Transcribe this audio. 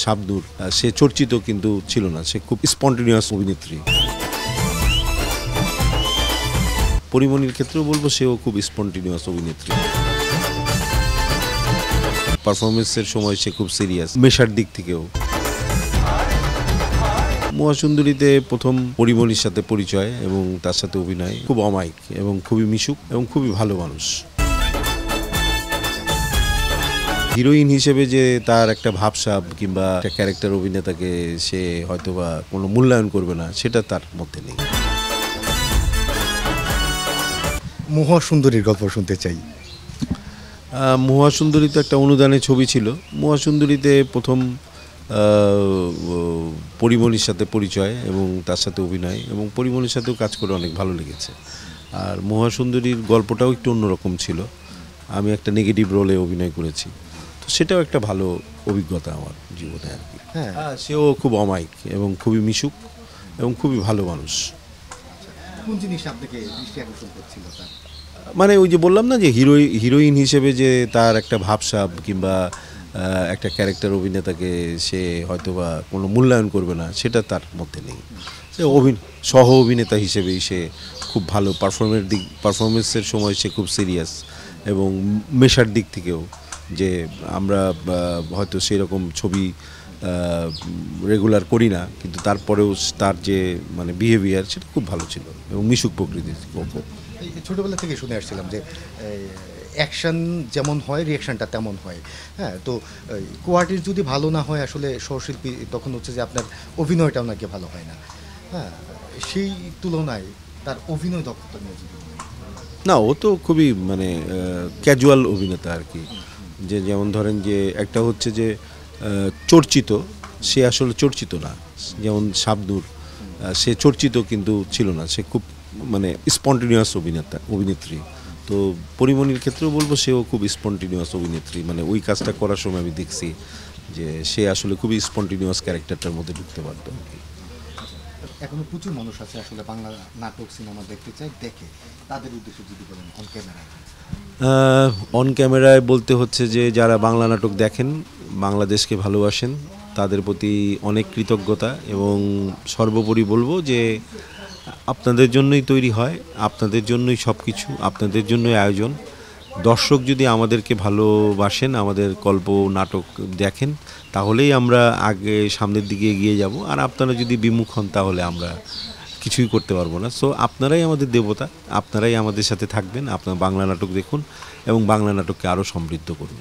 শাবনূর সে চর্চিত কিন্তু ছিল না, সে খুব স্পন্টেনিয়াস অভিনেত্রী। পরিমণির ক্ষেত্রেও বলবো সেও খুব স্পন্টেনিয়াস অভিনেত্রী। পারফরমেন্সের সময় সে খুব সিরিয়াস, মেশার দিক থেকেও। মহাসুন্দরীতে প্রথম পরিমণির সাথে পরিচয় এবং তার সাথে অভিনয়, খুব অমায়িক এবং খুবই মিশুক এবং খুবই ভালো মানুষ। হিরোইন হিসেবে যে তার একটা ভাবসাব কিংবা একটা ক্যারেক্টার অভিনেতাকে সে হয়তোবা কোনো মূল্যায়ন করবে না, সেটা তার মধ্যে নেই। মহাসুন্দরীর গল্প শুনতে চাই। মহাসুন্দরী তো একটা অনুদানের ছবি ছিল। মহাসুন্দরীতে প্রথম পরিমণির সাথে পরিচয় এবং তার সাথে অভিনয়, এবং পরিমণির সাথেও কাজ করে অনেক ভালো লেগেছে। আর মহাসুন্দরীর গল্পটাও একটু অন্যরকম ছিল, আমি একটা নেগেটিভ রোলে অভিনয় করেছি, তো সেটাও একটা ভালো অভিজ্ঞতা আমার জীবনে আর কি। হ্যাঁ, সেও খুব অমায়িক এবং খুবই মিশুক এবং খুবই ভালো মানুষ। কোন জিনিস আপনাকে দৃষ্টি আকর্ষণ করছিল তার? মানে ওই যে বললাম না যে হিরোইন হিসেবে যে তার একটা ভাবসাব কিংবা একটা ক্যারেক্টার অভিনেতাকে সে হয়তোবা কোনো মূল্যায়ন করবে না, সেটা তার মধ্যে নেই। সে সহ অভিনেতা হিসেবেই সে খুব ভালো, পারফরমেন্সের সময় সে খুব সিরিয়াস এবং মেশার দিক থেকেও, যে আমরা হয়তো সেরকম ছবি রেগুলার করি না, কিন্তু তারপরেও তার যে মানে বিহেভিয়ার সেটা খুব ভালো ছিল এবং মিশুক প্রকৃতির। ছোটোবেলা থেকে শুনে আসছিলাম যে অ্যাকশন যেমন হয় রিয়াকশানটা তেমন হয়। হ্যাঁ, তো কোয়ার্টির যদি ভালো না হয় আসলে সহশিল্পী তখন হচ্ছে যে আপনার অভিনয়টাও নাকি ভালো হয় না। হ্যাঁ, সেই তুলনায় তার অভিনয় দক্ষতা নিয়ে যদি না, ও তো খুবই মানে ক্যাজুয়াল অভিনেতা আর কি। যে যেমন ধরেন যে একটা হচ্ছে যে চর্চিত, সে আসলে চর্চিত না। যেমন শাবনূর, সে চর্চিত কিন্তু ছিল না, সে খুব মানে স্পন্টেনিয়াস অভিনেত্রী। তো পরিমণির ক্ষেত্রেও বলবো সেও খুব স্পন্টেনিয়াস অভিনেত্রী। মানে ওই কাজটা করার সময় আমি দেখছি যে সে আসলে খুবই স্পন্টেনিয়াস ক্যারেক্টারটার মধ্যে ঢুকতে পারত। এখনো প্রচুর মানুষ আছে আসলে বাংলা নাটক সিনেমা দেখতে চায়, দেখে, তাদের উদ্দেশ্যে যদি বলেন অন ক্যামেরায়। অন ক্যামেরায় বলতে হচ্ছে যে যারা বাংলা নাটক দেখেন, বাংলাদেশকে ভালোবাসেন, তাদের প্রতি অনেক কৃতজ্ঞতা, এবং সর্বোপরি বলবো যে আপনাদের জন্যই তৈরি হয়, আপনাদের জন্যই সব কিছু, আপনাদের জন্যই আয়োজন। দর্শক যদি আমাদেরকে ভালোবাসেন, আমাদের গল্প নাটক দেখেন, তাহলেই আমরা আগে সামনের দিকে এগিয়ে যাব। আর আপনারা যদি বিমুখ হন, তাহলে আমরা কিছুই করতে পারবো না। সো আপনারাই আমাদের দেবতা, আপনারাই আমাদের সাথে থাকবেন। আপনারা বাংলা নাটক দেখুন এবং বাংলা নাটককে আরও সমৃদ্ধ করুন।